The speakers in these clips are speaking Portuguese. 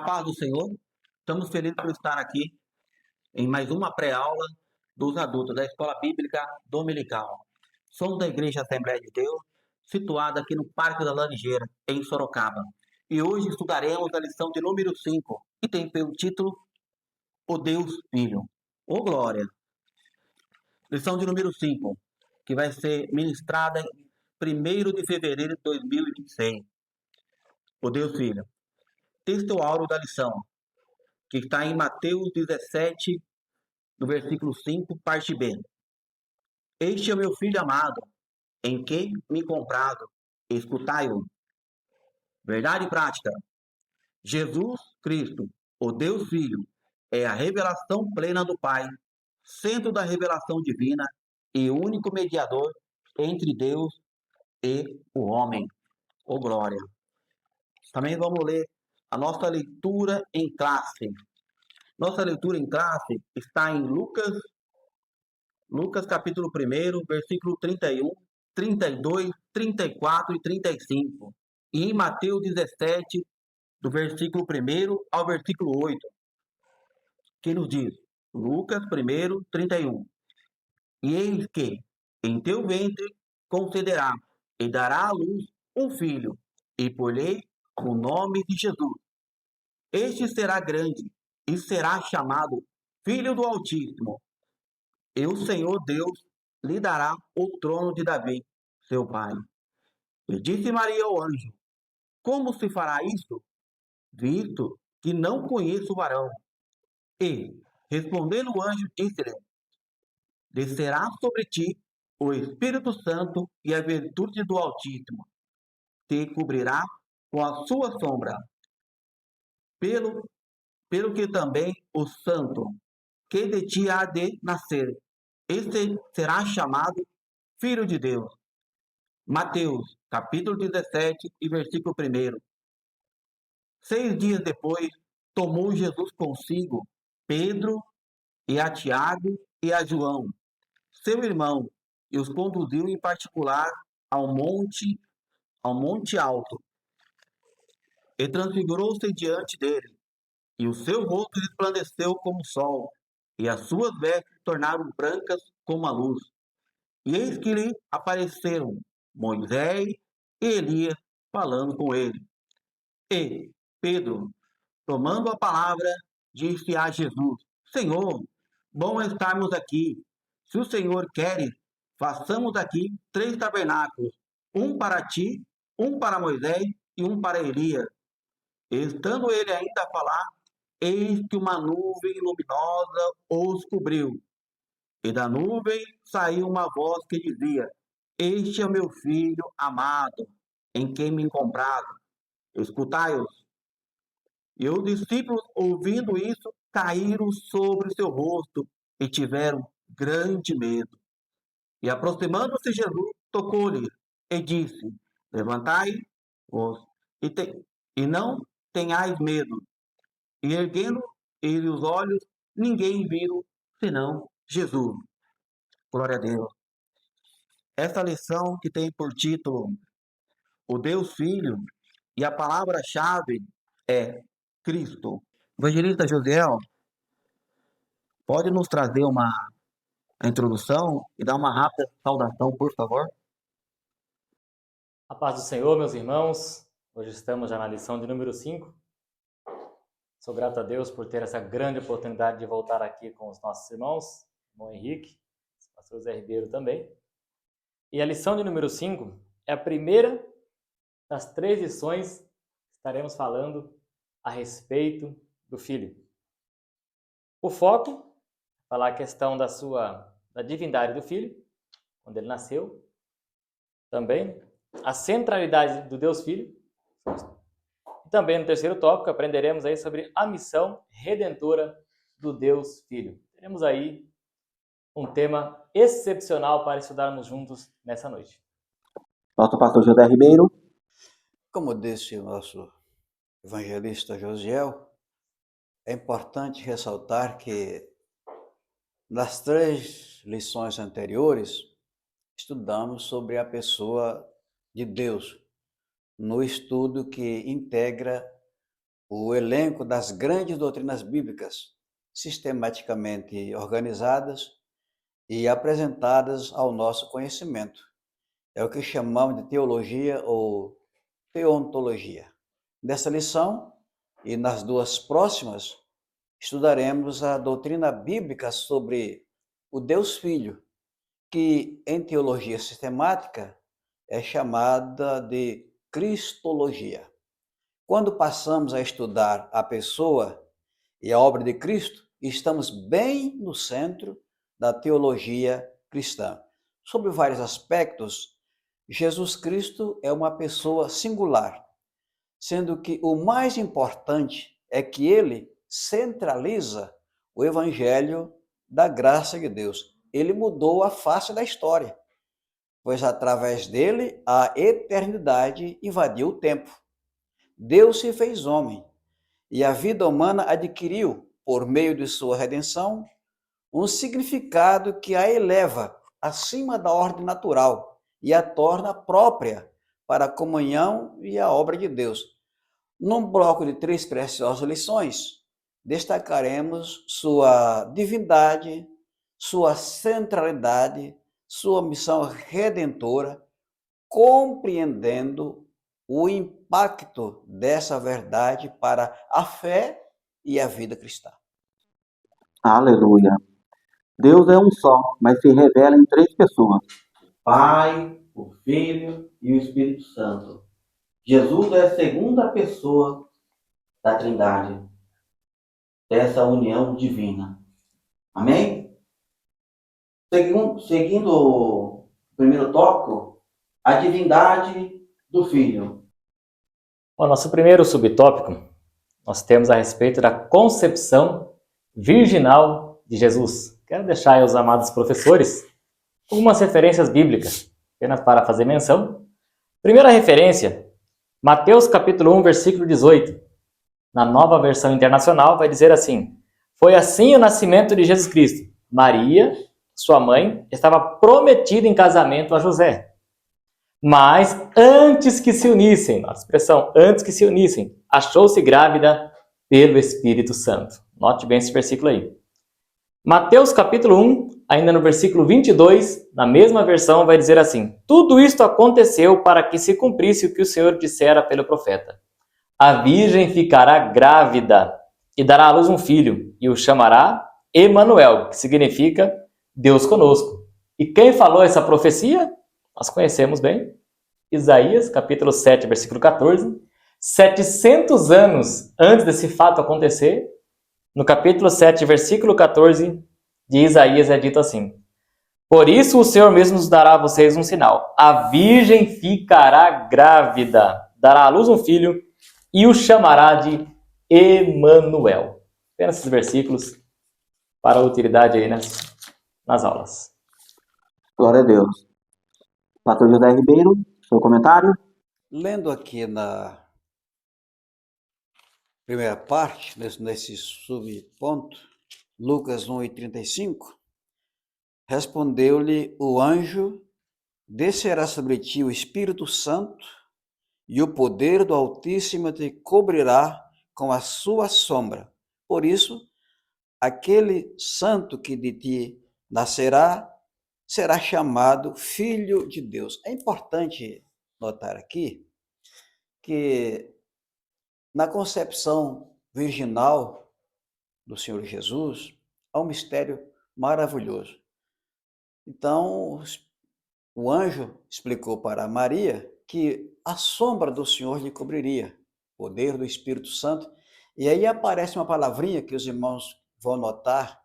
paz do Senhor, estamos felizes por estar aqui em mais uma pré-aula dos adultos da Escola Bíblica Dominical. Somos da Igreja Assembleia de Deus, situada aqui no Parque da Laranjeira, em Sorocaba. E hoje estudaremos a lição de número 5, que tem pelo título O Deus Filho. Ô glória! Lição de número 5, que vai ser ministrada em 1º de fevereiro de 2026. O Deus Filho. Texto áureo da lição, que está em Mateus 17, no versículo 5, parte B. Este é o meu filho amado, em quem me comprado, escutai-o. Verdade prática. Jesus Cristo, o Deus Filho, é a revelação plena do Pai, centro da revelação divina e único mediador entre Deus e o homem. Ô glória! Também vamos ler a nossa leitura em classe. Nossa leitura em classe está em Lucas capítulo 1, versículo 31, 32, 34 e 35. E em Mateus 17, do versículo 1 ao versículo 8, que nos diz, Lucas 1, 31. E eis que em teu ventre concederá e dará à luz um filho, e por-lhe o nome de Jesus. Este será grande e será chamado Filho do Altíssimo. E o Senhor Deus lhe dará o trono de Davi, seu pai. E disse Maria ao anjo: Como se fará isso, visto que não conheço o varão? E, respondendo o anjo, disse-lhe: Descerá sobre ti o Espírito Santo e a virtude do Altíssimo te cobrirá com a sua sombra. Pelo que também o santo que de ti há de nascer, este será chamado Filho de Deus. Mateus, capítulo 17 e versículo 1. 6 dias depois, tomou Jesus consigo Pedro e a Tiago e a João, seu irmão, e os conduziu em particular ao monte alto, e transfigurou-se diante dele, e o seu rosto resplandeceu como o sol, e as suas vestes tornaram brancas como a luz. E eis que lhe apareceram Moisés e Elias falando com ele. E Pedro, tomando a palavra, disse a Jesus: Senhor, bom é estarmos aqui. Se o Senhor quer, façamos aqui 3 tabernáculos, um para ti, um para Moisés e um para Elias. Estando ele ainda a falar, eis que uma nuvem luminosa os cobriu. E da nuvem saiu uma voz que dizia: Este é o meu filho amado, em quem me comprado. Escutai-os. E os discípulos, ouvindo isso, caíram sobre seu rosto e tiveram grande medo. E aproximando-se Jesus, tocou-lhe e disse: Levantai-vos e não tenhais medo. E erguendo ele os olhos, ninguém viu senão Jesus. Glória a Deus. Esta lição que tem por título O Deus Filho, e a palavra-chave é Cristo. Evangelista Josiel, pode nos trazer uma introdução e dar uma rápida saudação, por favor? A paz do Senhor, meus irmãos. Hoje estamos já na lição de número 5. Sou grato a Deus por ter essa grande oportunidade de voltar aqui com os nossos irmãos, irmão Henrique, o pastor Zé Ribeiro também. E a lição de número 5 é a primeira das 3 lições que estaremos falando a respeito do Filho. O foco, falar a questão da divindade do Filho, quando ele nasceu. Também a centralidade do Deus Filho. E também no terceiro tópico aprenderemos aí sobre a missão redentora do Deus Filho. Teremos aí um tema excepcional para estudarmos juntos nessa noite. Nosso pastor José Ribeiro. Como disse o nosso evangelista Josiel, é importante ressaltar que nas 3 lições anteriores estudamos sobre a pessoa de Deus, no estudo que integra o elenco das grandes doutrinas bíblicas, sistematicamente organizadas e apresentadas ao nosso conhecimento. É o que chamamos de teologia ou teontologia. Nessa lição e nas duas próximas, estudaremos a doutrina bíblica sobre o Deus Filho, que em teologia sistemática é chamada de cristologia. Quando passamos a estudar a pessoa e a obra de Cristo, estamos bem no centro da teologia cristã. Sobre vários aspectos, Jesus Cristo é uma pessoa singular, sendo que o mais importante é que ele centraliza o evangelho da graça de Deus. Ele mudou a face da história, pois através dele a eternidade invadiu o tempo. Deus se fez homem e a vida humana adquiriu, por meio de sua redenção, um significado que a eleva acima da ordem natural e a torna própria para a comunhão e a obra de Deus. Num bloco de 3 preciosas lições, destacaremos sua divindade, sua centralidade, sua missão redentora, compreendendo o impacto dessa verdade para a fé e a vida cristã. Aleluia. Deus é um só, mas se revela em 3 pessoas: Pai, o Filho e o Espírito Santo. Jesus é a segunda pessoa da Trindade, dessa união divina. Amém? Seguindo o primeiro tópico, a divindade do Filho. O nosso primeiro subtópico, nós temos a respeito da concepção virginal de Jesus. Quero deixar aí aos amados professores algumas referências bíblicas, apenas para fazer menção. Primeira referência, Mateus capítulo 1, versículo 18. Na Nova Versão Internacional vai dizer assim: foi assim o nascimento de Jesus Cristo. Maria, sua mãe, estava prometida em casamento a José. Mas antes que se unissem, a expressão antes que se unissem, achou-se grávida pelo Espírito Santo. Note bem esse versículo aí. Mateus capítulo 1, ainda no versículo 22, na mesma versão vai dizer assim: tudo isto aconteceu para que se cumprisse o que o Senhor dissera pelo profeta. A virgem ficará grávida e dará à luz um filho, e o chamará Emanuel, que significa Deus conosco. E quem falou essa profecia? Nós conhecemos bem. Isaías, capítulo 7, versículo 14. 700 anos antes desse fato acontecer, no capítulo 7, versículo 14 de Isaías é dito assim: por isso o Senhor mesmo nos dará a vocês um sinal. A virgem ficará grávida, dará à luz um filho e o chamará de Emanuel. Apenas esses versículos para a utilidade aí nas aulas. Glória a Deus. Pastor José Ribeiro, seu comentário? Lendo aqui na primeira parte, nesse subponto, Lucas 1:35, respondeu-lhe o anjo: descerá sobre ti o Espírito Santo, e o poder do Altíssimo te cobrirá com a sua sombra. Por isso, aquele santo que de ti nascerá será chamado Filho de Deus. É importante notar aqui que na concepção virginal do Senhor Jesus há um mistério maravilhoso. Então, o anjo explicou para Maria que a sombra do Senhor lhe cobriria, o poder do Espírito Santo. E aí aparece uma palavrinha que os irmãos vão notar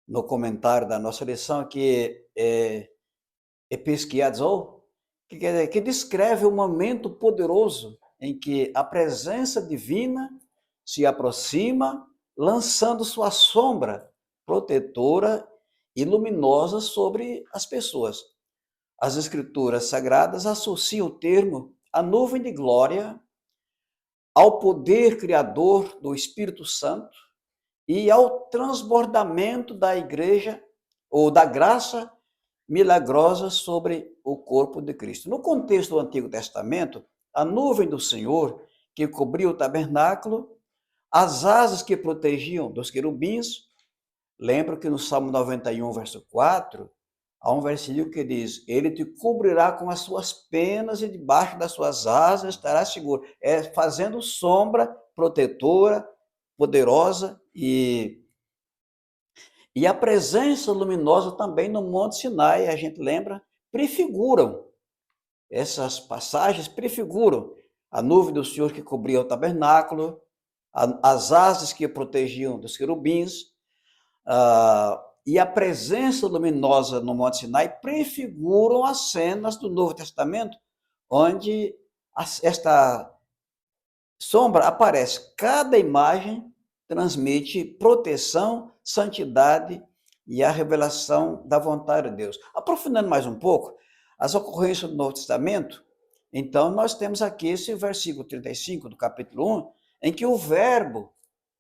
no comentário da nossa lição, que é episquiazo, que descreve o momento poderoso em que a presença divina se aproxima, lançando sua sombra protetora e luminosa sobre as pessoas. As Escrituras Sagradas associam o termo à nuvem de glória, ao poder criador do Espírito Santo e ao transbordamento da igreja ou da graça milagrosa sobre o corpo de Cristo. No contexto do Antigo Testamento, a nuvem do Senhor que cobria o tabernáculo as asas que protegiam dos querubins. Lembra que no Salmo 91, verso 4, há um versículo que diz: Ele te cobrirá com as suas penas e debaixo das suas asas estará seguro. É fazendo sombra protetora, poderosa, e a presença luminosa também no Monte Sinai, a gente lembra, prefiguram, essas passagens prefiguram a nuvem do Senhor que cobria o tabernáculo, as asas que protegiam dos querubins, e a presença luminosa no Monte Sinai prefiguram as cenas do Novo Testamento, onde esta sombra aparece. Cada imagem transmite proteção, santidade e a revelação da vontade de Deus. Aprofundando mais um pouco, as ocorrências do Novo Testamento, então nós temos aqui esse versículo 35 do capítulo 1, em que o Verbo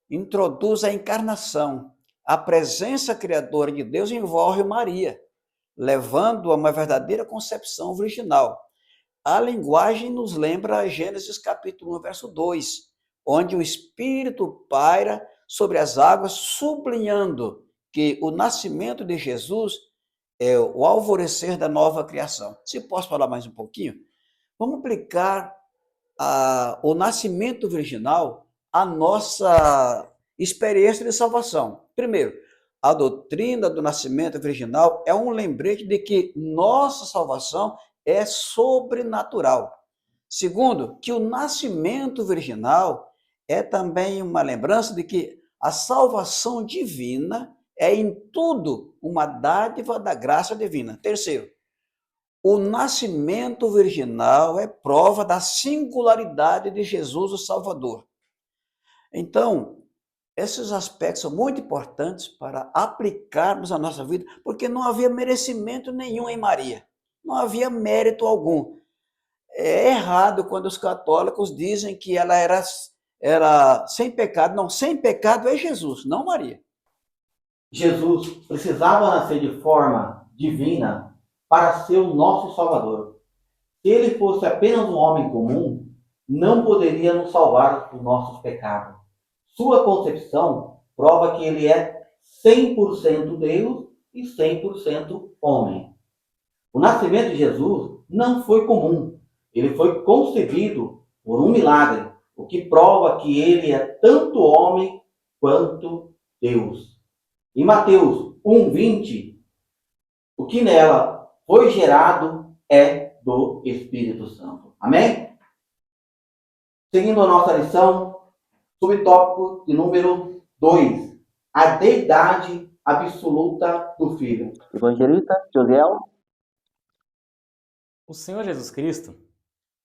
introduz a encarnação. A presença criadora de Deus envolve Maria, levando a uma verdadeira concepção virginal. A linguagem nos lembra Gênesis capítulo 1, verso 2, onde o Espírito paira sobre as águas, sublinhando que o nascimento de Jesus é o alvorecer da nova criação. Se posso falar mais um pouquinho? Vamos aplicar o nascimento virginal à nossa experiência de salvação. Primeiro, a doutrina do nascimento virginal é um lembrete de que nossa salvação é sobrenatural. Segundo, que o nascimento virginal é também uma lembrança de que a salvação divina é em tudo uma dádiva da graça divina. Terceiro, o nascimento virginal é prova da singularidade de Jesus, o Salvador. Então, esses aspectos são muito importantes para aplicarmos à nossa vida, porque não havia merecimento nenhum em Maria. Não havia mérito algum. É errado quando os católicos dizem que ela era sem pecado. Não, sem pecado é Jesus, não Maria. Jesus precisava nascer de forma divina para ser o nosso Salvador. Se ele fosse apenas um homem comum, não poderia nos salvar dos nossos pecados. Sua concepção prova que ele é 100% Deus e 100% homem. O nascimento de Jesus não foi comum. Ele foi concebido por um milagre, o que prova que ele é tanto homem quanto Deus. Em Mateus 1:20, o que nela foi gerado é do Espírito Santo. Amém? Seguindo a nossa lição, subtópico de número 2, a deidade absoluta do Filho. Evangelista Josiel. O Senhor Jesus Cristo,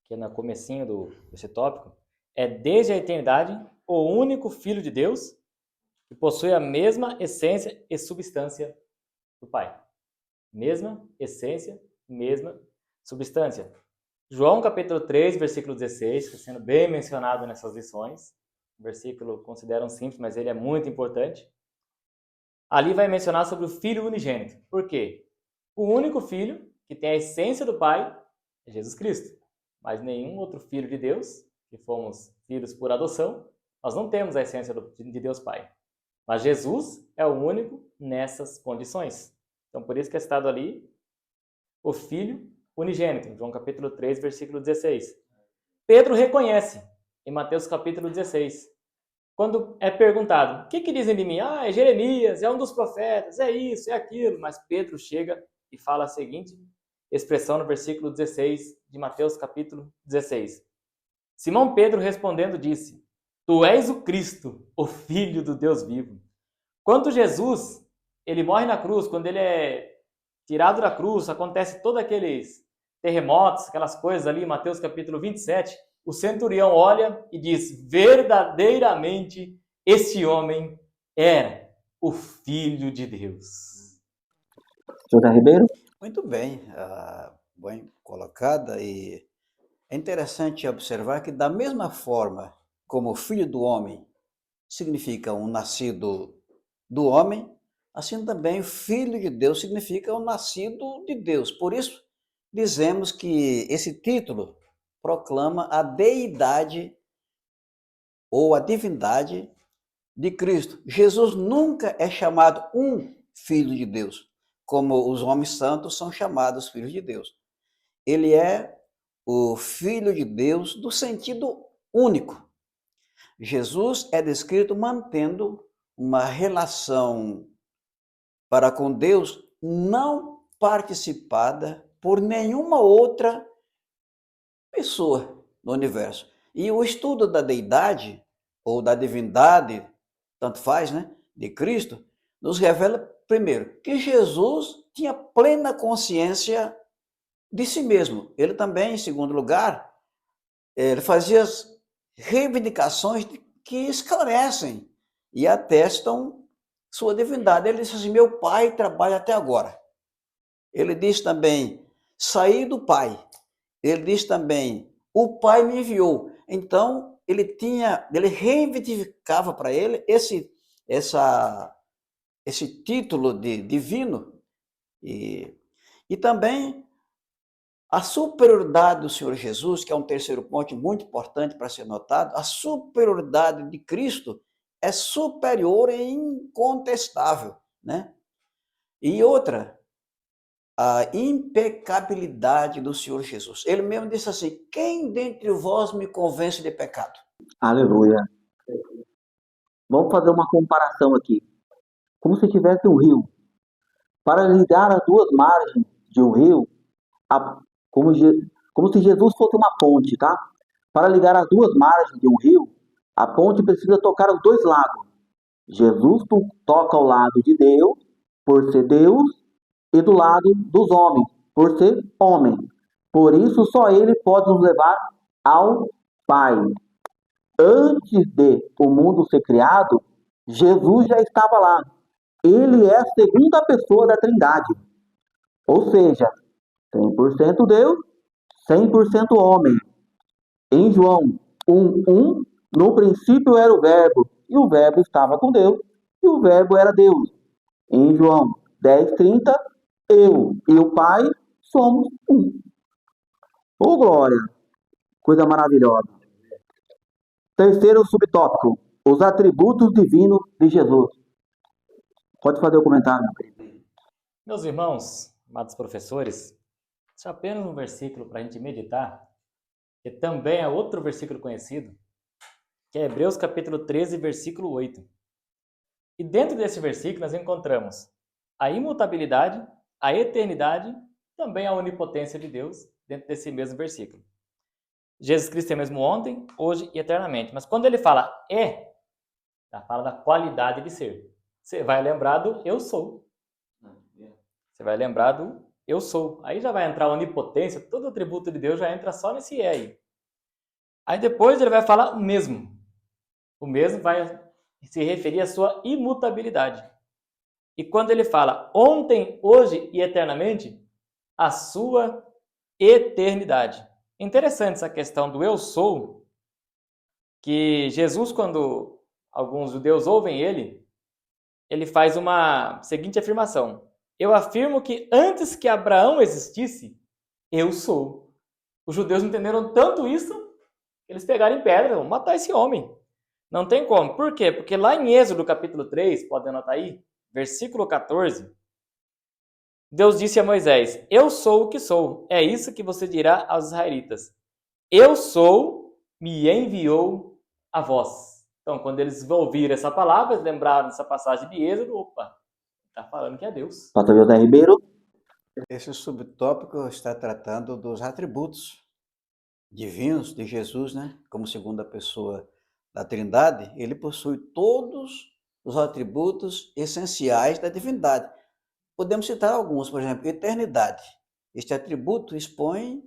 que é no comecinho desse tópico, é desde a eternidade o único Filho de Deus que possui a mesma essência e substância do Pai. Mesma essência, mesma substância. João capítulo 3, versículo 16, que está sendo bem mencionado nessas lições. O versículo consideram simples, mas ele é muito importante. Ali vai mencionar sobre o Filho unigênito. Por quê? O único Filho que tem a essência do Pai é Jesus Cristo. Mas nenhum outro Filho de Deus, que fomos filhos por adoção, nós não temos a essência de Deus Pai. Mas Jesus é o único nessas condições. Então, por isso que é citado ali o Filho unigênito, João capítulo 3, versículo 16. Pedro reconhece em Mateus capítulo 16, quando é perguntado, o que dizem de mim? É Jeremias, é um dos profetas, é isso, é aquilo. Mas Pedro chega e fala a seguinte expressão no versículo 16 de Mateus capítulo 16. Simão Pedro respondendo disse, tu és o Cristo, o Filho do Deus vivo. Quando Jesus, ele morre na cruz, quando ele é tirado da cruz, acontece todos aqueles terremotos, aquelas coisas ali, Mateus capítulo 27, o centurião olha e diz, verdadeiramente esse homem era o Filho de Deus. José Ribeiro. Muito bem, bem colocada, e é interessante observar que da mesma forma como Filho do Homem significa um nascido do homem, assim também Filho de Deus significa um nascido de Deus. Por isso, dizemos que esse título proclama a deidade ou a divindade de Cristo. Jesus nunca é chamado um filho de Deus, como os homens santos são chamados filhos de Deus. Ele é o Filho de Deus do sentido único. Jesus é descrito mantendo uma relação para com Deus não participada por nenhuma outra pessoa no universo. E o estudo da deidade ou da divindade, tanto faz, né, de Cristo, nos revela, primeiro, que Jesus tinha plena consciência de si mesmo. Ele também, em segundo lugar, ele fazia as reivindicações que esclarecem e atestam sua divindade. Ele disse assim: meu Pai trabalha até agora. Ele diz também: saí do Pai. Ele diz também: o Pai me enviou. Então, ele reivindicava para ele esse título de divino e também a superioridade do Senhor Jesus, que é um terceiro ponto muito importante para ser notado. A superioridade de Cristo é superior e incontestável, né? E outra, a impecabilidade do Senhor Jesus. Ele mesmo disse assim: quem dentre vós me convence de pecado? Aleluia. Vamos fazer uma comparação aqui. Como se tivesse um rio. Para ligar as duas margens de um rio, como se Jesus fosse uma ponte, tá? Para ligar as duas margens de um rio, a ponte precisa tocar os dois lados. Jesus toca ao lado de Deus, por ser Deus, e do lado dos homens, por ser homem. Por isso, só Ele pode nos levar ao Pai. Antes de o mundo ser criado, Jesus já estava lá. Ele é a segunda pessoa da Trindade. Ou seja, 100% Deus, 100% homem. Em João 1:1, no princípio era o Verbo, e o Verbo estava com Deus, e o Verbo era Deus. Em João 10:30, eu e o Pai somos um. Ô glória! Coisa maravilhosa. Terceiro subtópico, os atributos divinos de Jesus. Pode fazer o comentário, meu querido. Meus irmãos, amados professores, isso é apenas um versículo para a gente meditar, que também é outro versículo conhecido, que é Hebreus capítulo 13, versículo 8. E dentro desse versículo nós encontramos a imutabilidade, a eternidade, também a onipotência de Deus, dentro desse mesmo versículo. Jesus Cristo é mesmo ontem, hoje e eternamente. Mas quando ele fala fala da qualidade de ser. Você vai lembrar do eu sou. Você vai lembrar do eu sou. Aí já vai entrar a onipotência, todo atributo de Deus já entra só nesse aí. Aí depois ele vai falar o mesmo. O mesmo vai se referir à sua imutabilidade. E quando ele fala ontem, hoje e eternamente, a sua eternidade. Interessante essa questão do eu sou, que Jesus, quando alguns judeus ouvem ele faz uma seguinte afirmação: eu afirmo que antes que Abraão existisse, eu sou. Os judeus entenderam tanto isso, que eles pegaram em pedra, vão matar esse homem. Não tem como. Por quê? Porque lá em Êxodo capítulo 3, pode anotar aí, versículo 14, Deus disse a Moisés: eu sou o que sou. É isso que você dirá aos israelitas. Eu sou, me enviou a vós. Então, quando eles ouviram essa palavra, eles lembraram dessa passagem de Êxodo, opa, está falando que é Deus. Pastor José Ribeiro. Esse subtópico está tratando dos atributos divinos de Jesus, né? Como segunda pessoa da Trindade, ele possui todos os atributos essenciais da divindade. Podemos citar alguns, por exemplo, eternidade. Este atributo expõe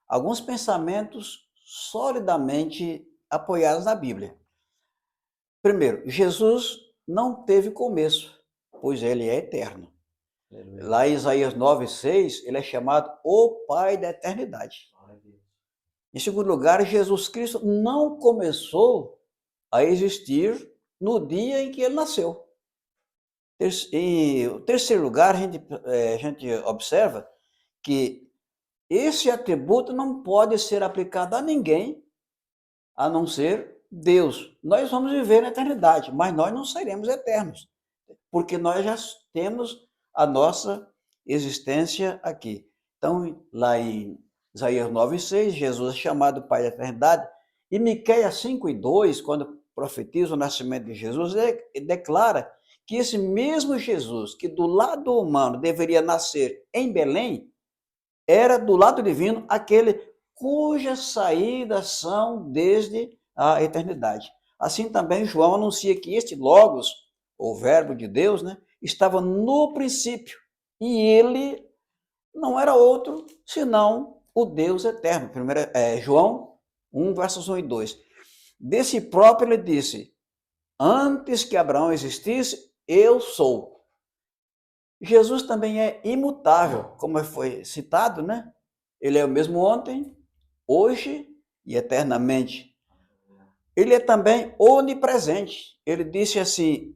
alguns pensamentos solidamente apoiados na Bíblia. Primeiro, Jesus não teve começo, pois ele é eterno. Lá em Isaías 9:6, ele é chamado o Pai da eternidade. Em segundo lugar, Jesus Cristo não começou a existir no dia em que ele nasceu. Em terceiro lugar, a gente observa que esse atributo não pode ser aplicado a ninguém, a não ser Deus. Nós vamos viver na eternidade, mas nós não seremos eternos, porque nós já temos a nossa existência aqui. Então, lá em Isaías 9:6, Jesus é chamado Pai da eternidade, e Miqueias 5:2, quando profetiza o nascimento de Jesus, ele declara que esse mesmo Jesus, que do lado humano deveria nascer em Belém, era do lado divino aquele cujas saídas são desde a eternidade. Assim também João anuncia que este Logos, o verbo de Deus, né, estava no princípio, e ele não era outro senão o Deus eterno. João 1, versos 1 e 2. Desse próprio ele disse: antes que Abraão existisse, eu sou. Jesus também é imutável, como foi citado, né? Ele é o mesmo ontem, hoje e eternamente. Ele é também onipresente. Ele disse assim: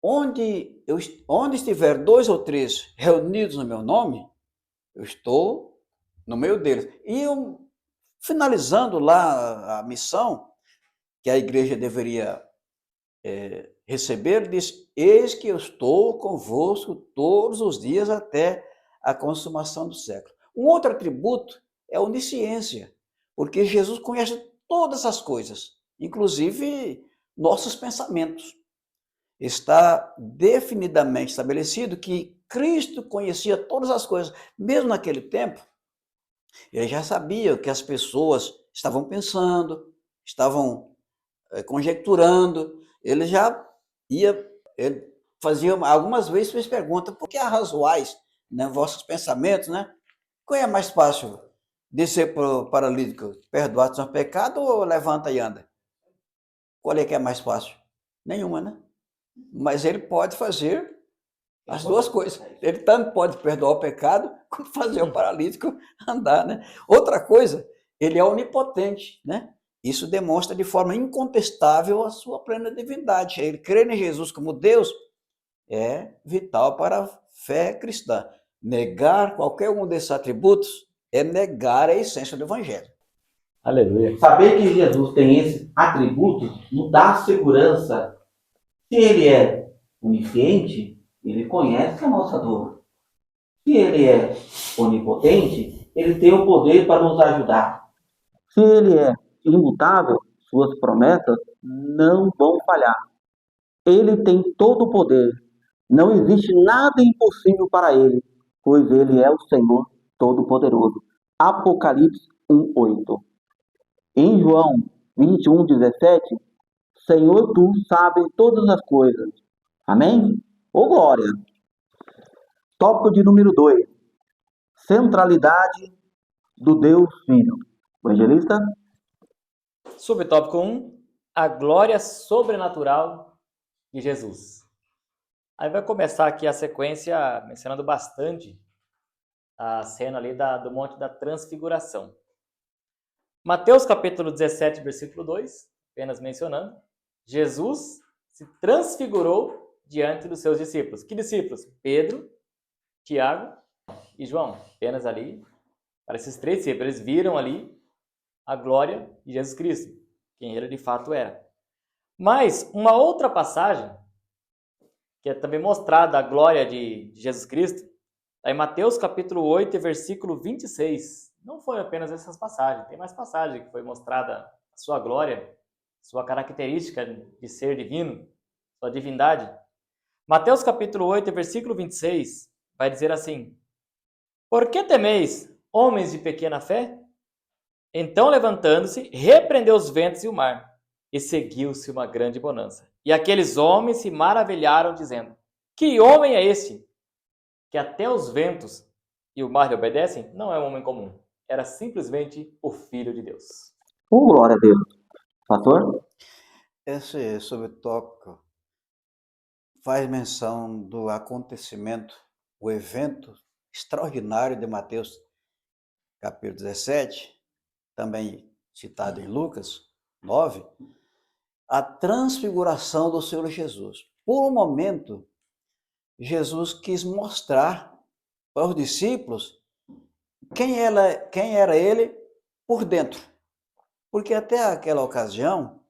onde estiver 2 ou 3 reunidos no meu nome, eu estou no meio deles. E finalizando lá a missão que a igreja deveria receber, ele diz: eis que eu estou convosco todos os dias até a consumação do século. Um outro atributo é a onisciência, porque Jesus conhece todas as coisas, inclusive nossos pensamentos. Está definidamente estabelecido que Cristo conhecia todas as coisas, mesmo naquele tempo. Ele já sabia o que as pessoas estavam pensando, estavam conjecturando. Ele já ele fazia algumas vezes fez pergunta: por que arrazoais, né, vossos pensamentos, né? Qual é mais fácil? Dizer para o paralítico: perdoar o seu pecado, ou levanta e anda? Qual é que é mais fácil? Nenhuma, né? Mas ele pode fazer as duas coisas. Ele tanto pode perdoar o pecado, como fazer o paralítico andar, né? Outra coisa, ele é onipotente, né? Isso demonstra de forma incontestável a sua plena divindade. Ele crer em Jesus como Deus é vital para a fé cristã. Negar qualquer um desses atributos é negar a essência do Evangelho. Aleluia. Saber que Jesus tem esses atributos nos dá segurança. Se ele é onisciente, ele conhece a nossa dor. Se ele é onipotente, ele tem o poder para nos ajudar. Se ele é imutável, suas promessas não vão falhar. Ele tem todo o poder. Não existe nada impossível para ele, pois ele é o Senhor Todo-Poderoso. Apocalipse 1:8. Em João 21:17, Senhor, tu sabes todas as coisas. Amém? Ô glória! Tópico de número 2. Centralidade do Deus Filho. Evangelista? Subtópico 1, a glória sobrenatural de Jesus. Aí vai começar aqui a sequência mencionando bastante a cena ali do Monte da Transfiguração. Mateus capítulo 17, versículo 2, apenas mencionando, Jesus se transfigurou diante dos seus discípulos. Que discípulos? Pedro, Tiago e João. Apenas ali, para esses três discípulos, eles viram ali a glória de Jesus Cristo, quem ele de fato era. Mas uma outra passagem, que é também mostrada a glória de Jesus Cristo, está em Mateus capítulo 8, versículo 26. Não foi apenas essas passagens, tem mais passagem que foi mostrada a sua glória, sua característica de ser divino, sua divindade. Mateus capítulo 8, versículo 26, vai dizer assim: por que temeis, homens de pequena fé? Então, levantando-se, repreendeu os ventos e o mar, e seguiu-se uma grande bonança. E aqueles homens se maravilharam, dizendo: que homem é este, que até os ventos e o mar lhe obedecem? Não é um homem comum, era simplesmente o Filho de Deus. Glória a Deus. Pastor? Esse subtópico faz menção do acontecimento, o evento extraordinário de Mateus capítulo 17, também citado em Lucas 9, a transfiguração do Senhor Jesus. Por um momento, Jesus quis mostrar para os discípulos quem era ele por dentro. Porque até aquela ocasião,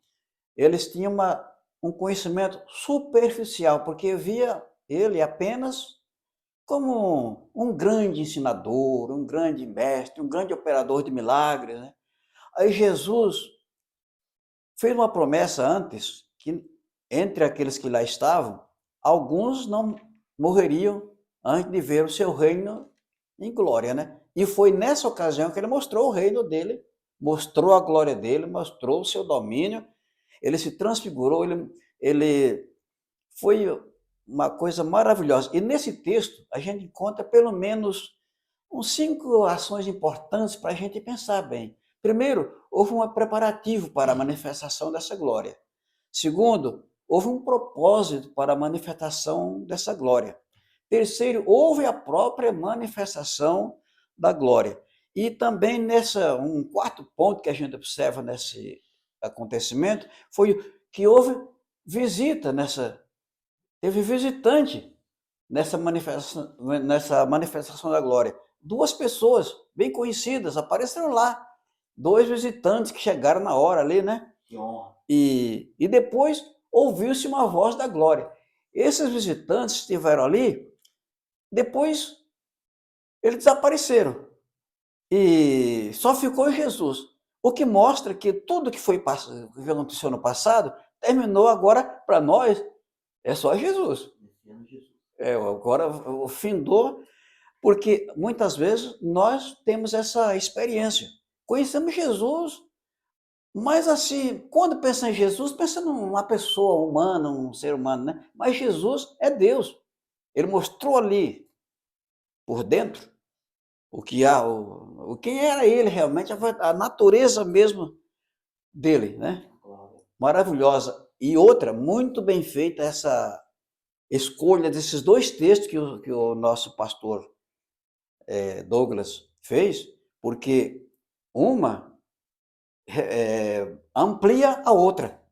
eles tinham um conhecimento superficial, porque via ele apenas como um grande ensinador, um grande mestre, um grande operador de milagres, né? Aí Jesus fez uma promessa antes, que entre aqueles que lá estavam, alguns não morreriam antes de ver o seu reino em glória, né? E foi nessa ocasião que ele mostrou o reino dele, mostrou a glória dele, mostrou o seu domínio, ele se transfigurou, ele foi uma coisa maravilhosa. E nesse texto a gente encontra pelo menos uns 5 ações importantes para a gente pensar bem. Primeiro, houve um preparativo para a manifestação dessa glória. Segundo, houve um propósito para a manifestação dessa glória. Terceiro, houve a própria manifestação da glória. E também um quarto ponto que a gente observa nesse acontecimento foi que houve visita teve visitante nessa manifestação da glória. 2 pessoas bem conhecidas apareceram lá, 2 visitantes que chegaram na hora ali, né? Que honra. E depois ouviu-se uma voz da glória. Esses visitantes estiveram ali, depois eles desapareceram. E só ficou Jesus. O que mostra que tudo que aconteceu no passado, terminou agora para nós, é só Jesus. Agora findou, porque muitas vezes nós temos essa experiência. Conhecemos Jesus, mas assim, quando pensa em Jesus, pensa numa pessoa humana, um ser humano, né? Mas Jesus é Deus. Ele mostrou ali, por dentro, quem era ele realmente, a natureza mesmo dele, né? Maravilhosa. E outra, muito bem feita essa escolha desses 2 textos que o nosso pastor Douglas fez, porque uma amplia a outra.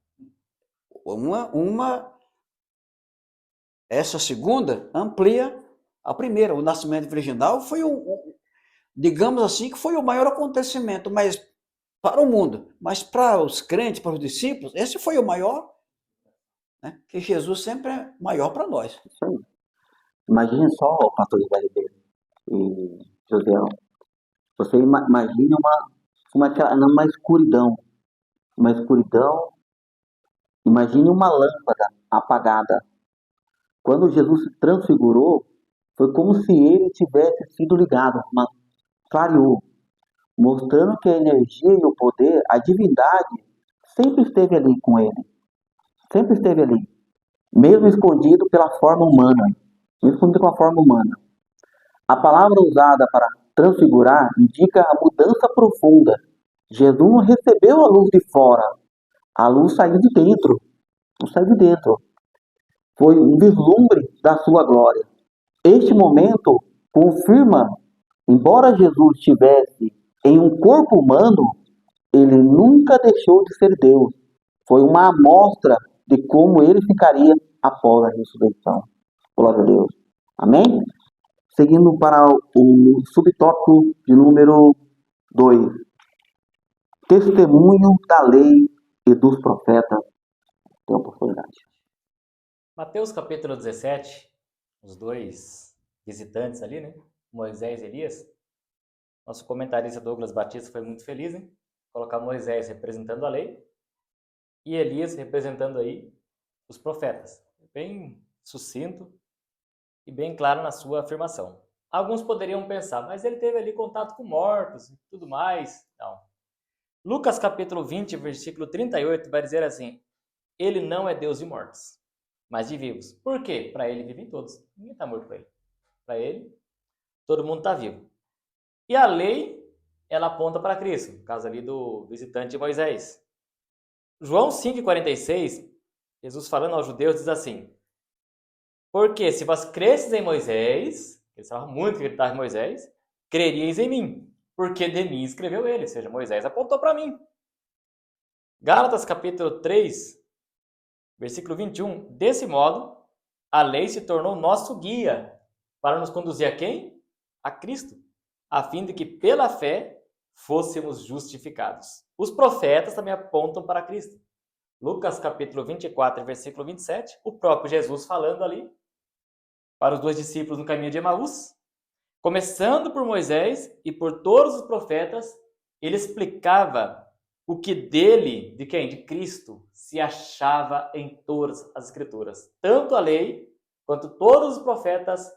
Essa segunda amplia a primeira. O nascimento virginal foi digamos assim, que foi o maior acontecimento, mas para o mundo, mas para os crentes, para os discípulos, esse foi o maior, né? Que Jesus sempre é maior para nós. Isso aí. Imagine só, pastor José Ribeiro e José, você imagine uma escuridão, imagine uma lâmpada apagada. Quando Jesus se transfigurou, foi como se ele tivesse sido ligado, clareou, mostrando que a energia e o poder, a divindade, sempre esteve ali com ele, sempre esteve ali, mesmo escondido pela forma humana, mesmo escondido com a forma humana. A palavra usada para transfigurar indica a mudança profunda. Jesus não recebeu a luz de fora, a luz saiu de dentro, não saiu de dentro. Foi um vislumbre da sua glória. Este momento confirma, embora Jesus estivesse em um corpo humano, ele nunca deixou de ser Deus. Foi uma amostra de como ele ficaria após a ressurreição. Glória a Deus. Amém? Seguindo para o subtópico de número 2. Testemunho da lei e dos profetas. Tem oportunidade. Mateus capítulo 17, os 2 visitantes ali, né? Moisés e Elias. Nosso comentarista Douglas Batista foi muito feliz, hein? Colocar Moisés representando a lei e Elias representando aí os profetas. Bem sucinto e bem claro na sua afirmação. Alguns poderiam pensar, mas ele teve ali contato com mortos e tudo mais. Não. Lucas capítulo 20, versículo 38 vai dizer assim: ele não é Deus de mortos, mas de vivos. Por quê? Para ele vivem todos. Ninguém está morto para ele. Para ele, todo mundo está vivo. E a lei, ela aponta para Cristo, no caso ali do visitante de Moisés. João 5,46, Jesus falando aos judeus diz assim: porque se vós cresces em Moisés, eles falavam muito que ele estava em Moisés, creríeis em mim, porque de mim escreveu ele, ou seja, Moisés apontou para mim. Gálatas capítulo 3, versículo 21, desse modo, a lei se tornou nosso guia para nos conduzir a quem? A Cristo, a fim de que pela fé fôssemos justificados. Os profetas também apontam para Cristo. Lucas capítulo 24, versículo 27, o próprio Jesus falando ali para os 2 discípulos no caminho de Emaús, começando por Moisés e por todos os profetas, ele explicava o que dele, de quem? De Cristo, se achava em todas as Escrituras. Tanto a lei quanto todos os profetas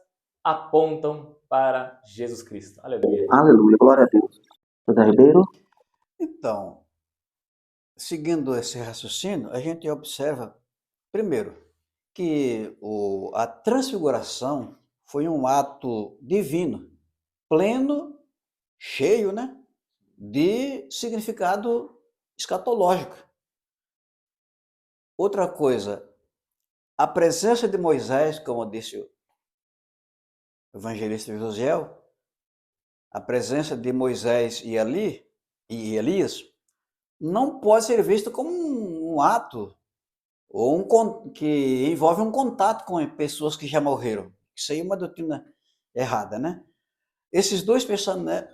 apontam para Jesus Cristo. Aleluia. Aleluia, glória a Deus. José Ribeiro? Então, seguindo esse raciocínio, a gente observa, primeiro, que a transfiguração foi um ato divino, pleno, cheio, né, de significado escatológico. Outra coisa, a presença de Moisés, como disse o evangelista Josiel, a presença de Moisés e Elias não pode ser vista como um ato ou que envolve um contato com pessoas que já morreram. Isso aí é uma doutrina errada, né? Esses 2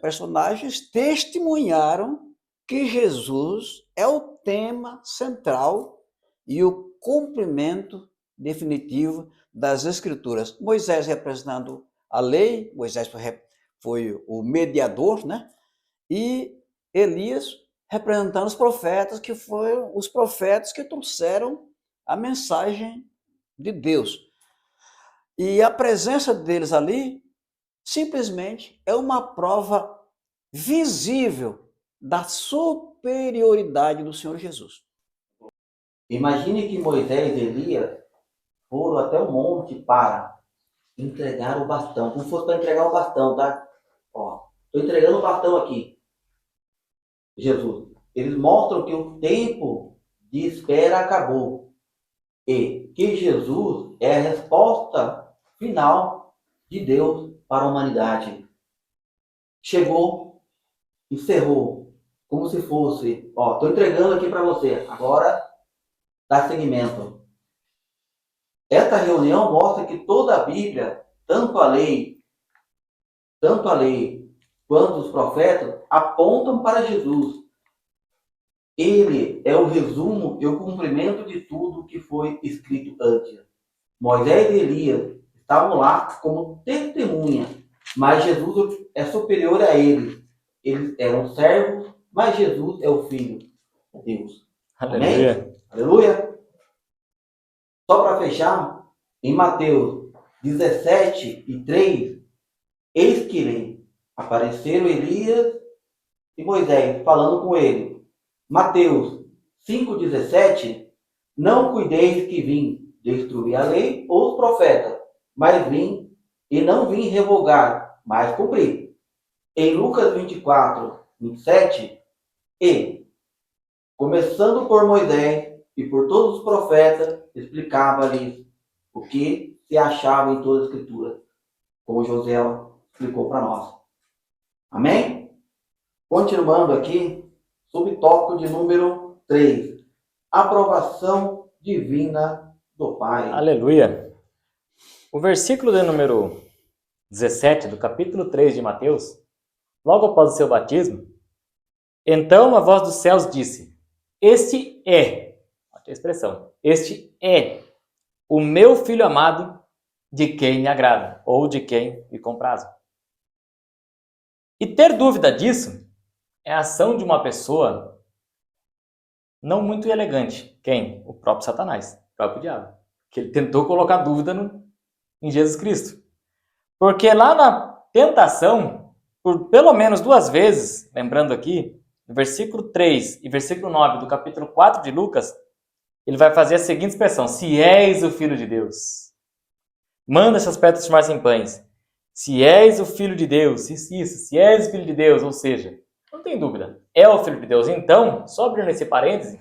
personagens testemunharam que Jesus é o tema central e o cumprimento definitivo das Escrituras. Moisés representando a lei, Moisés foi o mediador, né? E Elias representando os profetas, que foram os profetas que trouxeram a mensagem de Deus. E a presença deles ali simplesmente é uma prova visível da superioridade do Senhor Jesus. Imagine que Moisés e Elias foram até o monte para entregar o bastão. Como fosse para entregar o bastão, tá? Ó, estou entregando o bastão aqui. Jesus. Eles mostram que o tempo de espera acabou e que Jesus é a resposta final de Deus para a humanidade. Chegou, encerrou, como se fosse, ó, estou entregando aqui para você, agora dá seguimento. Essa reunião mostra que toda a Bíblia, tanto a lei quanto os profetas, apontam para Jesus. Ele é o resumo e o cumprimento de tudo que foi escrito antes. Moisés e Elias estavam lá como testemunha, mas Jesus é superior a eles. Eles eram servos, mas Jesus é o Filho de Deus. Aleluia. Amém? Aleluia. Só para fechar, em Mateus 17:3, eis que lhe apareceram Elias e Moisés falando com ele. Mateus 5:17, não cuideis que vim destruir a lei ou os profetas, mas vim e não vim revogar, mas cumprir. Em Lucas 24:27, e, começando por Moisés e por todos os profetas, explicava-lhes o que se achava em toda a Escritura, como José explicou para nós. Amém? Continuando aqui, subtópico de número 3. Aprovação divina do Pai. Aleluia. O versículo de número 17 do capítulo 3 de Mateus, logo após o seu batismo, então a voz dos céus disse, este é, olha a expressão, este é o meu Filho amado, de quem me agrada, ou de quem me compraz. E ter dúvida disso é a ação de uma pessoa não muito elegante. Quem? O próprio Satanás, o próprio diabo. Que ele tentou colocar dúvida em Jesus Cristo. Porque lá na tentação, por pelo menos 2 vezes, lembrando aqui, no versículo 3 e versículo 9 do capítulo 4 de Lucas, ele vai fazer a seguinte expressão, se és o Filho de Deus, manda essas pedras transformar-se em pães. Se és o Filho de Deus, se és o Filho de Deus, ou seja, não tem dúvida, é o Filho de Deus. Então, só abrindo esse parêntese,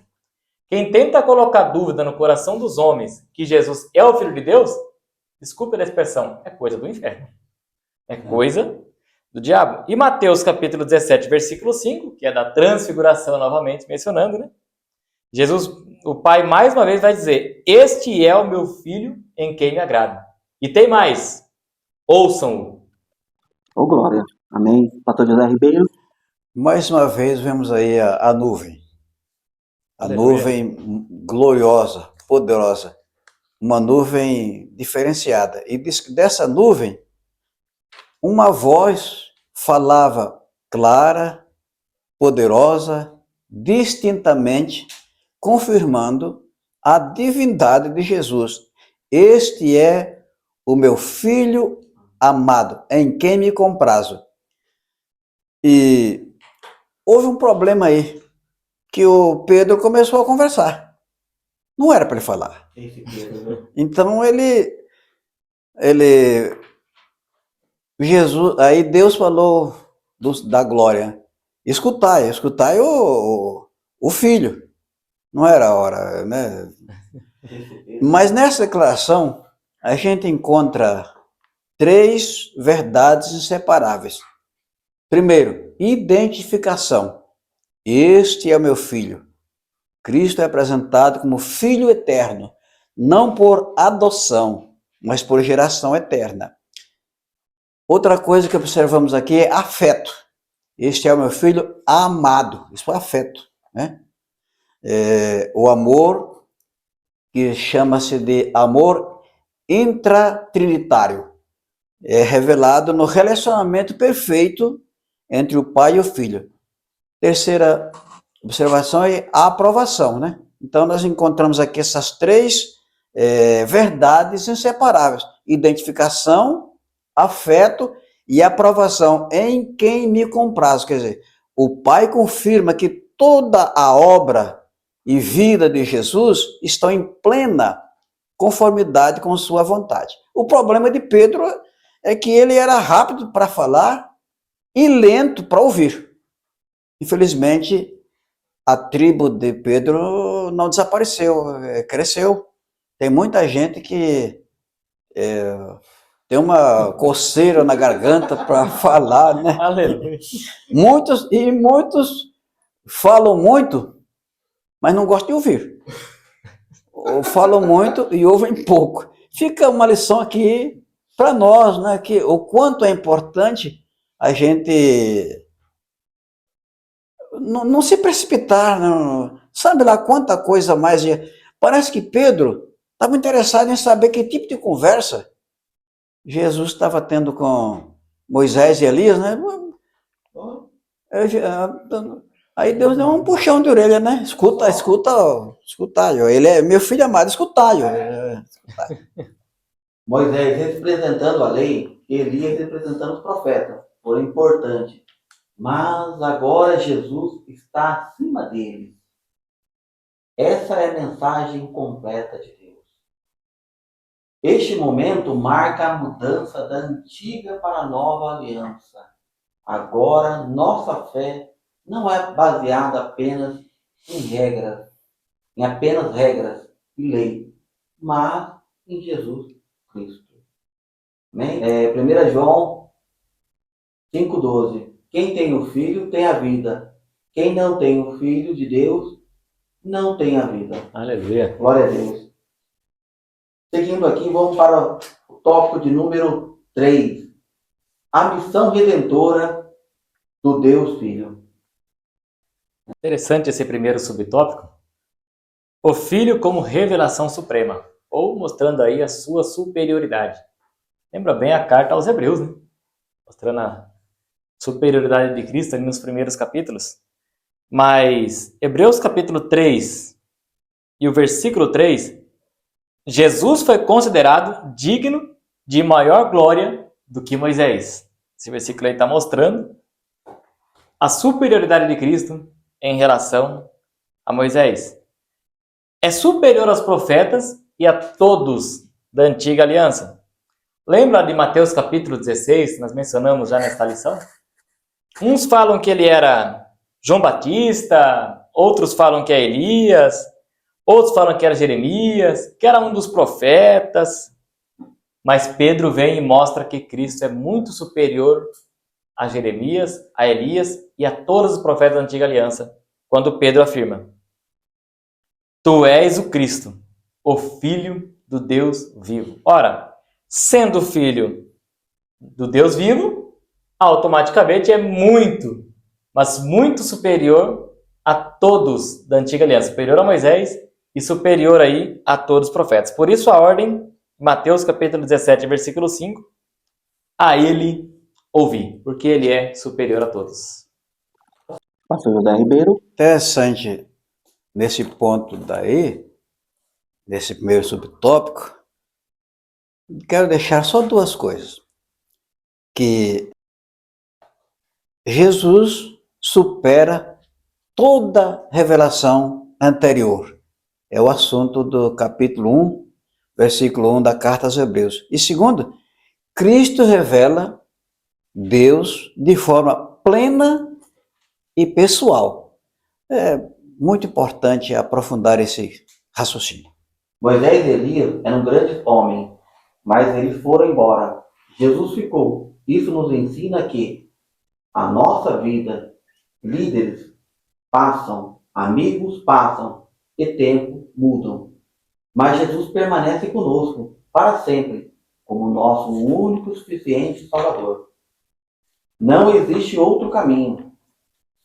quem tenta colocar dúvida no coração dos homens que Jesus é o Filho de Deus, desculpe a expressão, é coisa do inferno. É coisa do diabo. E Mateus capítulo 17, versículo 5, que é da transfiguração novamente mencionando, né? Jesus, o Pai, mais uma vez vai dizer, este é o meu Filho em quem me agrada. E tem mais, ouçam-o. Ô, glória. Amém. Pastor José Ribeiro. Mais uma vez vemos aí a nuvem. A Aleluia. nuvem gloriosa, poderosa, uma nuvem diferenciada. E diz que dessa nuvem, uma voz falava clara, poderosa, distintamente, confirmando a divindade de Jesus. Este é o meu filho amado, em quem me comprazo. E houve um problema aí, que o Pedro começou a conversar. Não era para ele falar. Esse Pedro, Então Jesus, aí Deus falou da glória. Escutai o filho. Não era a hora, né? esse Pedro. Mas nessa declaração, a gente encontra 3 verdades inseparáveis. Primeiro, identificação. Este é o meu filho. Cristo é apresentado como filho eterno, não por adoção, mas por geração eterna. Outra coisa que observamos aqui é afeto. Este é o meu filho amado. Isso é afeto, né? O amor, que chama-se de amor intratrinitário, é revelado no relacionamento perfeito entre o pai e o filho. Terceira observação é a aprovação, né? Então nós encontramos aqui essas 3 verdades inseparáveis: identificação, afeto e aprovação em quem me compraz. Quer dizer, o Pai confirma que toda a obra e vida de Jesus estão em plena conformidade com sua vontade. O problema de Pedro é que ele era rápido para falar e lento para ouvir. Infelizmente, a tribo de Pedro não desapareceu, cresceu. Tem muita gente que tem uma coceira na garganta para falar, né? Aleluia. Muitos falam muito, mas não gostam de ouvir. Ou falam muito e ouvem pouco. Fica uma lição aqui para nós, né? Que o quanto é importante a gente não se precipitar. Não. Sabe lá quanta coisa mais. Parece que Pedro estava interessado em saber que tipo de conversa Jesus estava tendo com Moisés e Elias, né? Aí Deus deu um puxão de orelha, né? Escuta. Ele é meu filho amado, escutai. Moisés representando a lei, Elias representando os profetas. Foi importante. Mas agora Jesus está acima deles. Essa é a mensagem completa de Deus. Este momento marca a mudança da antiga para a nova aliança. Agora, nossa fé não é baseada apenas em apenas regras e lei, mas em Jesus Cristo. 1 João 5,12. Quem tem o Filho tem a vida. Quem não tem o Filho de Deus não tem a vida. Aleluia. Glória a Deus. Seguindo aqui, vamos para o tópico de número 3. A missão redentora do Deus Filho. Interessante esse primeiro subtópico. O Filho como revelação suprema, ou mostrando aí a sua superioridade. Lembra bem a carta aos Hebreus, né? Mostrando a superioridade de Cristo ali nos primeiros capítulos. Mas Hebreus capítulo 3 e o versículo 3, Jesus foi considerado digno de maior glória do que Moisés. Esse versículo aí está mostrando a superioridade de Cristo em relação a Moisés. É superior aos profetas e a todos da antiga aliança. Lembra de Mateus capítulo 16, que nós mencionamos já nesta lição? Uns falam que ele era João Batista, outros falam que é Elias, outros falam que era Jeremias, que era um dos profetas. Mas Pedro vem e mostra que Cristo é muito superior a Jeremias, a Elias e a todos os profetas da antiga aliança, quando Pedro afirma: Tu és o Cristo, o Filho do Deus vivo. Ora, sendo filho do Deus vivo, automaticamente é muito, mas muito superior a todos da antiga aliança, superior a Moisés e superior aí a todos os profetas. Por isso a ordem, Mateus capítulo 17, versículo 5, a ele ouvi, porque ele é superior a todos. Pastor José Ribeiro. Interessante nesse ponto daí, nesse primeiro subtópico, quero deixar só duas coisas. Que Jesus supera toda revelação anterior. É o assunto do capítulo 1, versículo 1 da carta aos Hebreus. E segundo, Cristo revela Deus de forma plena e pessoal. É muito importante aprofundar esse raciocínio. Moisés e Elias eram grandes homens, mas eles foram embora. Jesus ficou. Isso nos ensina que a nossa vida, líderes passam, amigos passam e tempo mudam. Mas Jesus permanece conosco para sempre, como nosso único, suficiente Salvador. Não existe outro caminho,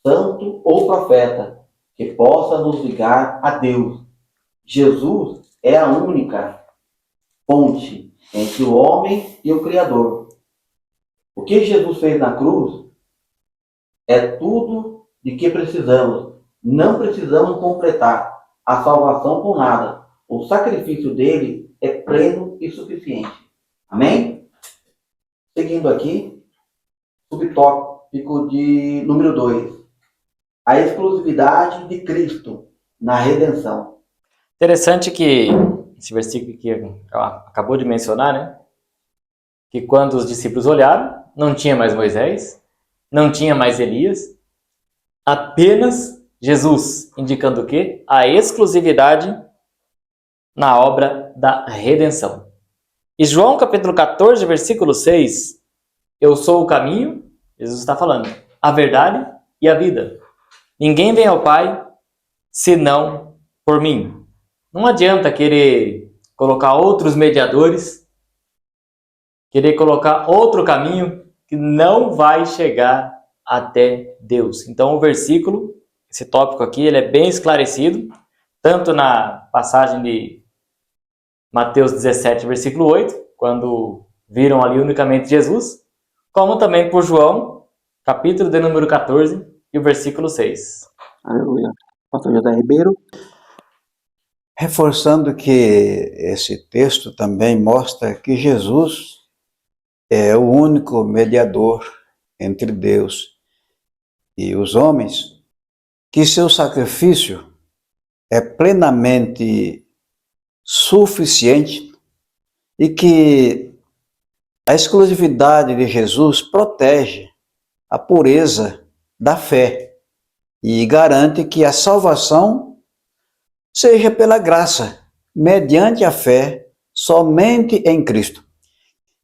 santo ou profeta, que possa nos ligar a Deus. Jesus é a única ponte entre o homem e o Criador. O que Jesus fez na cruz é tudo de que precisamos. Não precisamos completar a salvação com nada. O sacrifício dele é pleno e suficiente. Amém? Seguindo aqui, subtópico de número 2. A exclusividade de Cristo na redenção. Interessante que esse versículo que acabou de mencionar, né? Que quando os discípulos olharam, não tinha mais Moisés, não tinha mais Elias, apenas Jesus, indicando o quê? A exclusividade na obra da redenção. E João capítulo 14, versículo 6, eu sou o caminho, Jesus está falando, a verdade e a vida. Ninguém vem ao Pai senão por mim. Não adianta querer colocar outros mediadores, querer colocar outro caminho que não vai chegar até Deus. Então o versículo, esse tópico aqui, ele é bem esclarecido, tanto na passagem de Mateus 17, versículo 8, quando viram ali unicamente Jesus, como também por João, capítulo de número 14 e o versículo 6. Aleluia. Pastor José Ribeiro. Reforçando que esse texto também mostra que Jesus é o único mediador entre Deus e os homens, que seu sacrifício é plenamente suficiente e que a exclusividade de Jesus protege a pureza da fé e garante que a salvação seja pela graça, mediante a fé, somente em Cristo.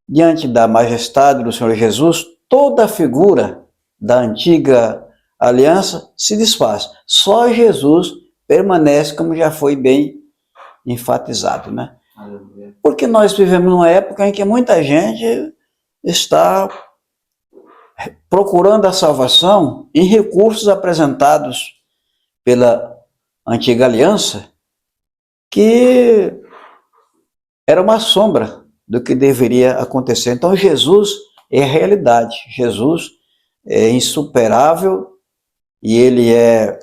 Diante da majestade do Senhor Jesus, toda a figura da antiga aliança se desfaz. Só Jesus permanece, como já foi bem enfatizado, né? Aleluia. Porque nós vivemos numa época em que muita gente está procurando a salvação em recursos apresentados pela antiga aliança, que era uma sombra do que deveria acontecer. Então Jesus é a realidade, Jesus é insuperável e ele é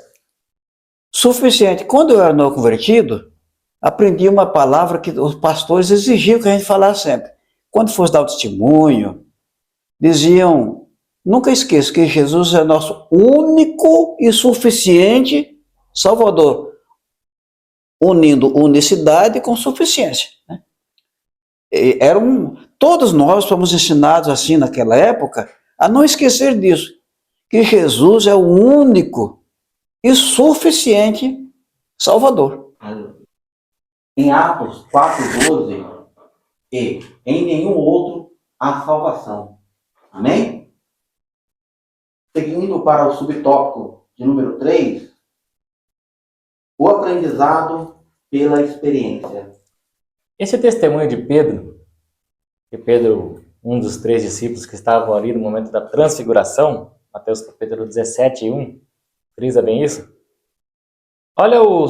suficiente. Quando eu era novo convertido, aprendi uma palavra que os pastores exigiam que a gente falasse sempre. Quando fosse dar o testemunho, diziam, nunca esqueça que Jesus é nosso único e suficiente Salvador, unindo unicidade com suficiência. Né? Todos nós fomos ensinados assim naquela época a não esquecer disso, que Jesus é o único e suficiente Salvador. Em Atos 4:12, e em nenhum outro há salvação. Amém? Seguindo para o subtópico de número 3, o aprendizado pela experiência. Esse testemunho de Pedro, que Pedro, um dos 3 discípulos que estavam ali no momento da transfiguração, Mateus capítulo 17, 1, frisa bem isso, Olha o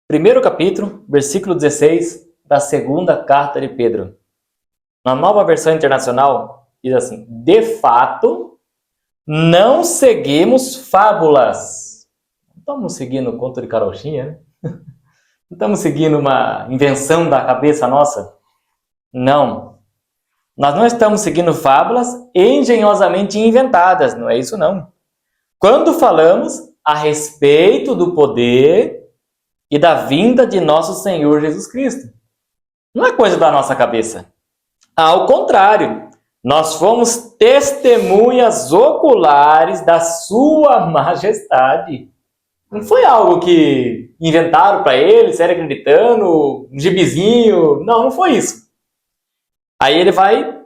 primeiro capítulo, versículo 16 da segunda carta de Pedro. Na Nova Versão Internacional, diz assim: de fato, não seguimos fábulas. Não estamos seguindo o conto de carochinha, né? Não estamos seguindo uma invenção da cabeça nossa. Não. Nós não estamos seguindo fábulas engenhosamente inventadas. Não é isso, não. Quando falamos a respeito do poder e da vinda de nosso Senhor Jesus Cristo. Não é coisa da nossa cabeça. Ao contrário, nós fomos testemunhas oculares da sua majestade. Não foi algo que inventaram para ele, sério acreditando, um gibizinho. Não foi isso. Aí ele vai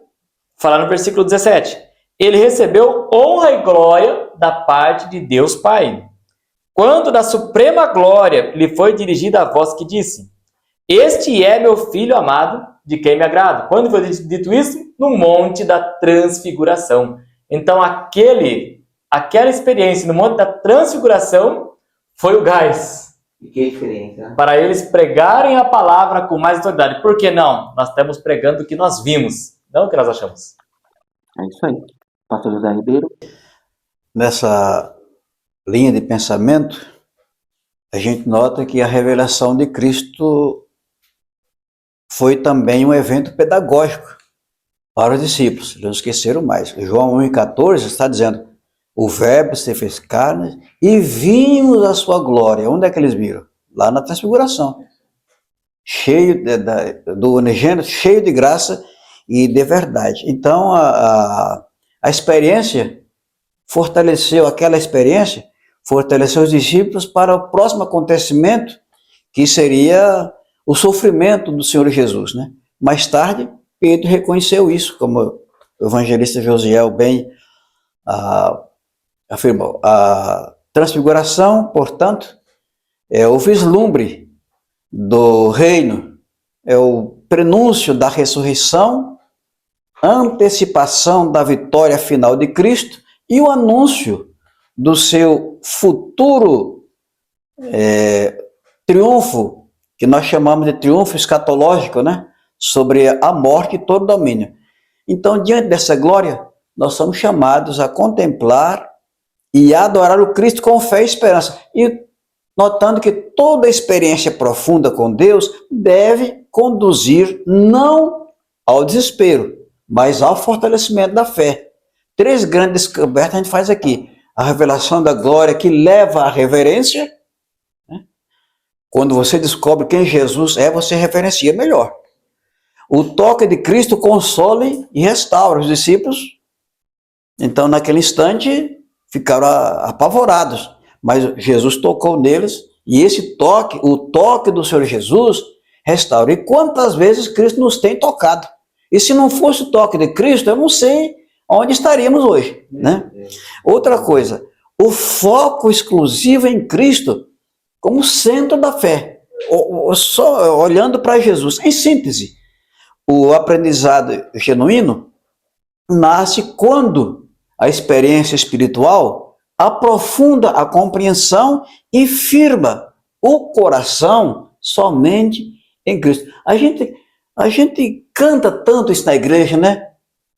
falar no versículo 17. Ele recebeu honra e glória da parte de Deus Pai. Quando da suprema glória lhe foi dirigida a voz que disse: este é meu filho amado, de quem me agrado. Quando foi dito isso? No monte da transfiguração. Então aquela experiência no monte da transfiguração foi o gás. E que experiência. Para eles pregarem a palavra com mais autoridade. Por que não? Nós estamos pregando o que nós vimos, não o que nós achamos. É isso aí. Pastor José Ribeiro. Nessa linha de pensamento, a gente nota que a revelação de Cristo foi também um evento pedagógico para os discípulos. Eles não esqueceram mais. João 1,14 está dizendo: o verbo se fez carne e vimos a sua glória. Onde é que eles viram? Lá na transfiguração. Cheio do unigênito, cheio de graça e de verdade. Então, a experiência fortaleceu os discípulos para o próximo acontecimento, que seria o sofrimento do Senhor Jesus, né? Mais tarde, Pedro reconheceu isso, como o evangelista Josiel bem afirmou. A transfiguração, portanto, é o vislumbre do reino, é o prenúncio da ressurreição, antecipação da vitória final de Cristo e o anúncio do seu futuro triunfo, que nós chamamos de triunfo escatológico, né? Sobre a morte e todo domínio. Então, diante dessa glória, nós somos chamados a contemplar e adorar o Cristo com fé e esperança. E notando que toda experiência profunda com Deus deve conduzir não ao desespero, mas ao fortalecimento da fé. 3 grandes descobertas a gente faz aqui. A revelação da glória, que leva à reverência. Quando você descobre quem Jesus é, você reverencia melhor. O toque de Cristo consola e restaura os discípulos. Então, naquele instante, ficaram apavorados. Mas Jesus tocou neles e esse toque, o toque do Senhor Jesus, restaura. E quantas vezes Cristo nos tem tocado? E se não fosse o toque de Cristo, eu não sei onde estaríamos hoje, né? Outra coisa, o foco exclusivo em Cristo como centro da fé, só olhando para Jesus. Em síntese, o aprendizado genuíno nasce quando a experiência espiritual aprofunda a compreensão e firma o coração somente em Cristo. A gente canta tanto isso na igreja, né?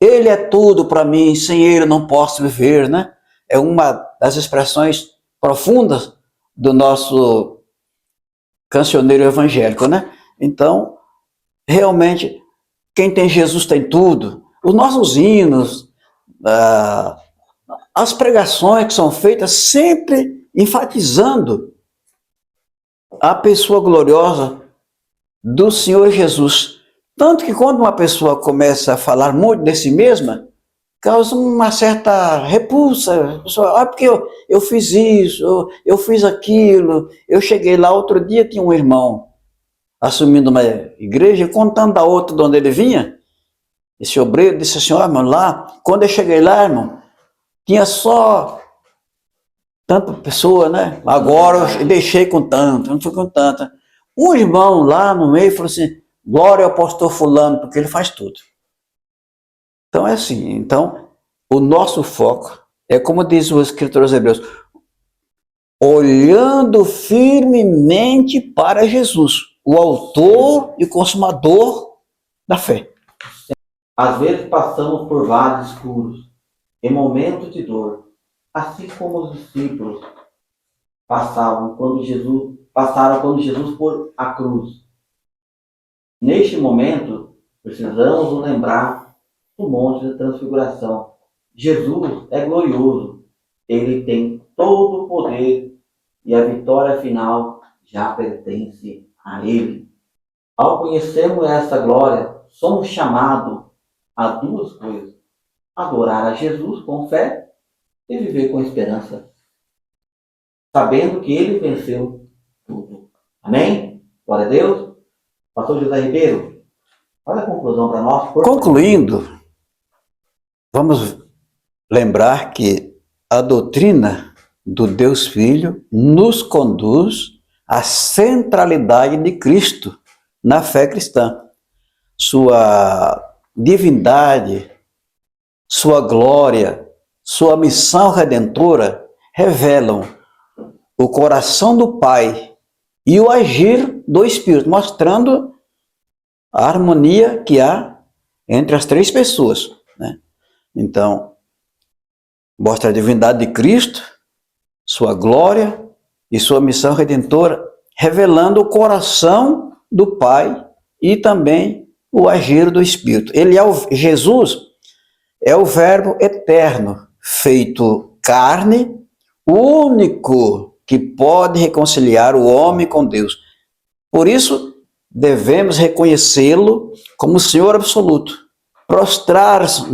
Ele é tudo para mim, sem ele eu não posso viver, né? É uma das expressões profundas do nosso cancioneiro evangélico, né? Então, realmente, quem tem Jesus tem tudo. Os nossos hinos, as pregações que são feitas sempre enfatizando a pessoa gloriosa do Senhor Jesus. Tanto que quando uma pessoa começa a falar muito de si mesma, causa uma certa repulsa. Porque eu fiz isso, eu fiz aquilo, eu cheguei lá, outro dia tinha um irmão assumindo uma igreja, contando a outra de onde ele vinha. Esse obreiro disse assim: ó, irmão, lá, quando eu cheguei lá, irmão, tinha só tanta pessoa, né? Agora eu deixei com tanto, não fui com tanta. Um irmão lá no meio falou assim: glória ao pastor fulano, porque ele faz tudo. Então é assim, então o nosso foco é como diz o escritor aos Hebreus, olhando firmemente para Jesus, o autor e consumador da fé. Às vezes passamos por vales escuros, em momentos de dor, assim como os discípulos passaram quando Jesus por a cruz. Neste momento, precisamos nos lembrar do Monte da Transfiguração. Jesus é glorioso, ele tem todo o poder e a vitória final já pertence a ele. Ao conhecermos essa glória, somos chamados a duas coisas: adorar a Jesus com fé e viver com esperança, sabendo que ele venceu tudo. Amém? Glória a Deus. Pastor José Ribeiro, olha a conclusão para nós. Concluindo, vamos lembrar que a doutrina do Deus Filho nos conduz à centralidade de Cristo na fé cristã. Sua divindade, sua glória, sua missão redentora revelam o coração do Pai e o agir do Espírito, mostrando a harmonia que há entre as três pessoas, né? Então, mostra a divindade de Cristo, sua glória e sua missão redentora, revelando o coração do Pai e também o agir do Espírito. Jesus é o Verbo eterno, feito carne, o único que pode reconciliar o homem com Deus. Por isso, devemos reconhecê-lo como Senhor absoluto, prostrar-nos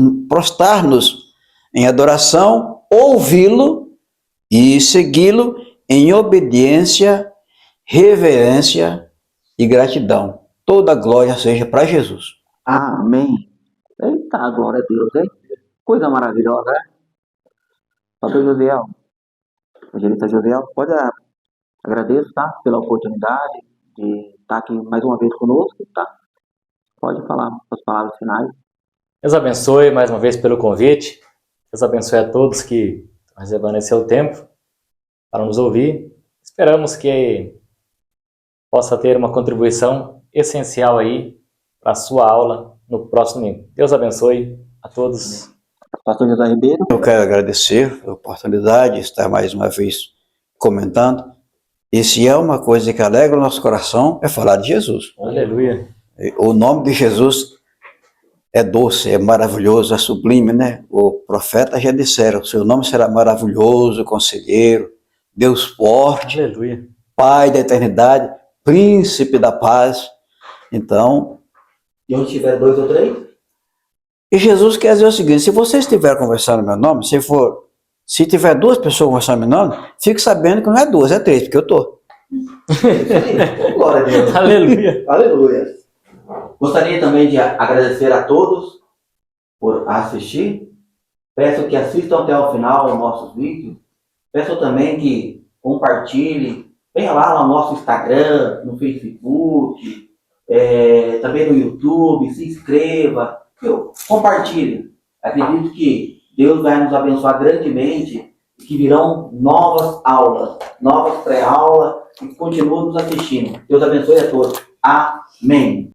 em adoração, ouvi-lo e segui-lo em obediência, reverência e gratidão. Toda glória seja para Jesus. Amém. Eita, glória a Deus, hein? Coisa maravilhosa, né? Pastor Josiel, evangelista Josiel, agradeço, tá? Pela oportunidade de estar aqui mais uma vez conosco, tá? Pode falar as palavras finais. Deus abençoe mais uma vez pelo convite. Deus abençoe a todos que reservaram esse seu tempo para nos ouvir. Esperamos que possa ter uma contribuição essencial aí para a sua aula no próximo domingo. Deus abençoe a todos. Pastor José Ribeiro. Eu quero agradecer a oportunidade de estar mais uma vez comentando. E se é uma coisa que alegra o nosso coração, é falar de Jesus. Aleluia. O nome de Jesus é doce, é maravilhoso, é sublime, né? O profeta já disseram, seu nome será maravilhoso, conselheiro, Deus forte, Aleluia. Pai da eternidade, príncipe da paz. Então, E onde tiver 2 ou 3? e Jesus quer dizer o seguinte: se você estiver conversando no meu nome, se tiver 2 pessoas conversando no meu nome, fique sabendo que não é 2, é 3, porque eu estou. Isso aí. Glória a Deus. Aleluia. Aleluia. Gostaria também de agradecer a todos por assistir. Peço que assistam até o final os nossos vídeos. Peço também que compartilhem. Venha lá no nosso Instagram, no Facebook, também no YouTube, se inscreva. Compartilhe. Acredito que Deus vai nos abençoar grandemente e que virão novas aulas, novas pré-aulas e continue nos assistindo. Deus abençoe a todos. Amém.